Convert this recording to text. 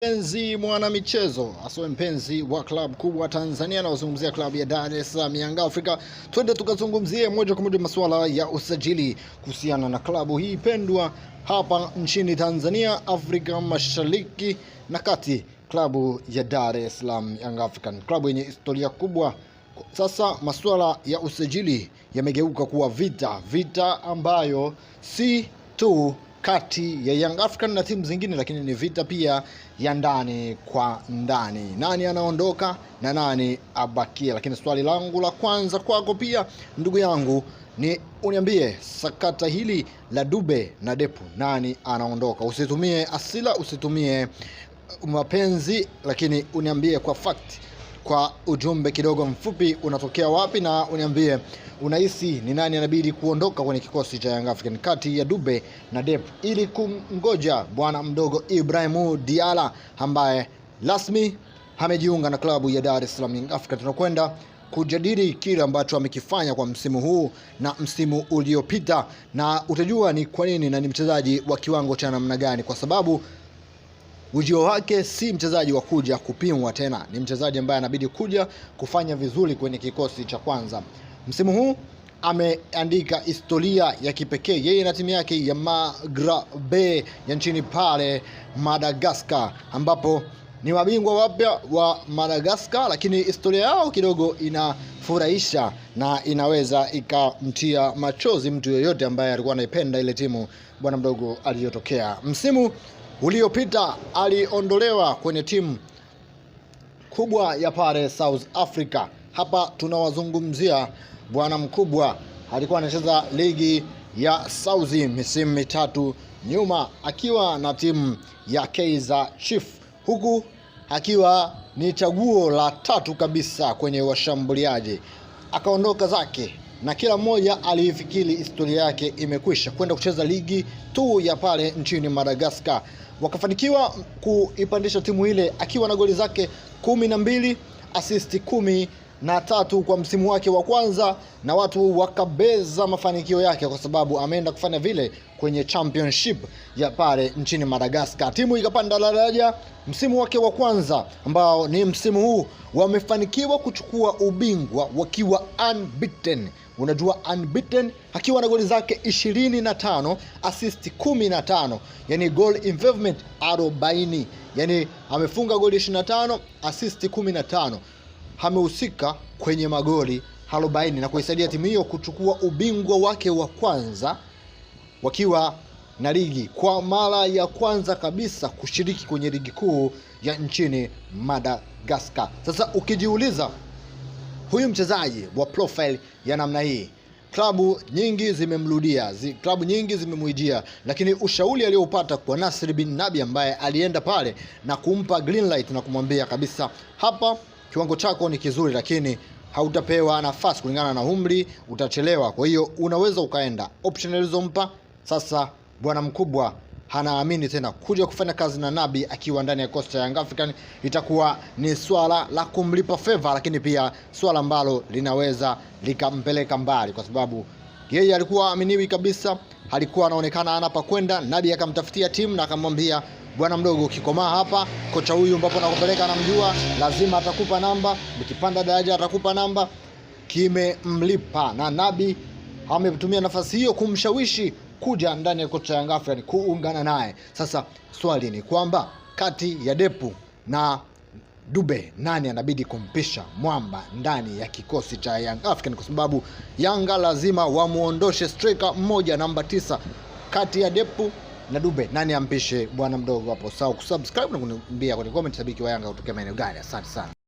Mpenzi mwana michezo, aswe mpenzi wa klabu kubwa Tanzania na wazungumzia klabu ya Dar es Salaam Young Africa. Twende tukazungumzie moja kwa moja masuala ya usajili kuhusiana na klabu hii pendwa hapa nchini Tanzania, Afrika Mashariki na Kati, klabu ya Dar es Salaam Young African, klabu yenye historia kubwa. Sasa masuala ya usajili yamegeuka kuwa vita ambayo si tu kati ya Young African na timu zingine, lakini ni vita pia ya ndani kwa ndani. Nani anaondoka na nani abakia? Lakini swali langu la kwanza kwako pia ndugu yangu ni uniambie, sakata hili la Dube na Depu, nani anaondoka? Usitumie asila, usitumie mapenzi, lakini uniambie kwa fact, kwa ujumbe kidogo mfupi, unatokea wapi, na uniambie unahisi ni nani anabidi kuondoka kwenye kikosi cha Young African kati ya Dube na Dep, ili kumngoja bwana mdogo Ibrahim Diala ambaye rasmi amejiunga na klabu ya Dar es Salaam Young African. Tunakwenda kujadili kile ambacho amekifanya kwa msimu huu na msimu uliopita, na utajua ni kwa nini na ni mchezaji wa kiwango cha namna gani, kwa sababu ujio wake si mchezaji wa kuja kupimwa tena, ni mchezaji ambaye anabidi kuja kufanya vizuri kwenye kikosi cha kwanza. Msimu huu ameandika historia ya kipekee yeye na timu yake ya Magrabe ya nchini pale Madagascar, ambapo ni mabingwa wapya wa Madagascar, lakini historia yao kidogo inafurahisha na inaweza ikamtia machozi mtu yoyote ambaye alikuwa anaipenda ile timu bwana mdogo aliyotokea. Msimu uliopita aliondolewa kwenye timu kubwa ya pale South Africa. Hapa tunawazungumzia bwana mkubwa, alikuwa anacheza ligi ya South misimu mitatu nyuma akiwa na timu ya Kaizer Chiefs, huku akiwa ni chaguo la tatu kabisa kwenye washambuliaji. Akaondoka zake na kila mmoja alifikiri historia yake imekwisha, kwenda kucheza ligi tu ya pale nchini Madagascar. Wakafanikiwa kuipandisha timu ile akiwa na goli zake 12, assist 13 kwa msimu wake wa kwanza, na watu wakabeza mafanikio yake kwa sababu ameenda kufanya vile kwenye championship ya pale nchini Madagascar. Timu ikapanda daraja msimu wake wa kwanza, ambao ni msimu huu wamefanikiwa kuchukua ubingwa wakiwa unbeaten. Unajua unbeaten, akiwa na goli zake 25, assist 15, yani goal involvement 40, yani amefunga goli 25, assist 15, amehusika kwenye magoli 40 na kuisaidia timu hiyo kuchukua ubingwa wake wa kwanza wakiwa na ligi, kwa mara ya kwanza kabisa kushiriki kwenye ligi kuu ya nchini Madagascar. Sasa ukijiuliza, huyu mchezaji wa profile ya namna hii, klabu nyingi zimemrudia, klabu nyingi zimemuijia, lakini ushauri aliyoupata kwa Nasri bin Nabi ambaye alienda pale na kumpa green light na kumwambia kabisa, hapa kiwango chako ni kizuri, lakini hautapewa nafasi kulingana na umri, utachelewa, kwa hiyo unaweza ukaenda. Option alizompa sasa bwana mkubwa hanaamini tena kuja kufanya kazi na Nabi akiwa ndani ya Costa Young African. Itakuwa ni swala la kumlipa favor, lakini pia swala ambalo linaweza likampeleka mbali, kwa sababu yeye alikuwa aminiwi kabisa, alikuwa anaonekana anapa kwenda. Nabi akamtafutia timu na akamwambia, bwana mdogo, ukikomaa hapa, kocha huyu ambapo nakupeleka namjua, lazima atakupa namba, ukipanda daraja atakupa namba. Kimemlipa, na Nabi ametumia nafasi hiyo kumshawishi kuja ndani ya kocha Young African kuungana naye. Sasa swali ni kwamba kati ya Depu na Dube, nani anabidi kumpisha mwamba ndani ya kikosi cha Young African, kwa sababu Yanga lazima wamuondoshe striker mmoja namba 9. Kati ya Depu na Dube, nani ampishe bwana mdogo hapo? Sawa kusubscribe na kuniambia kwenye comment shabiki wa Yanga utokea maeneo gani. Asante sana.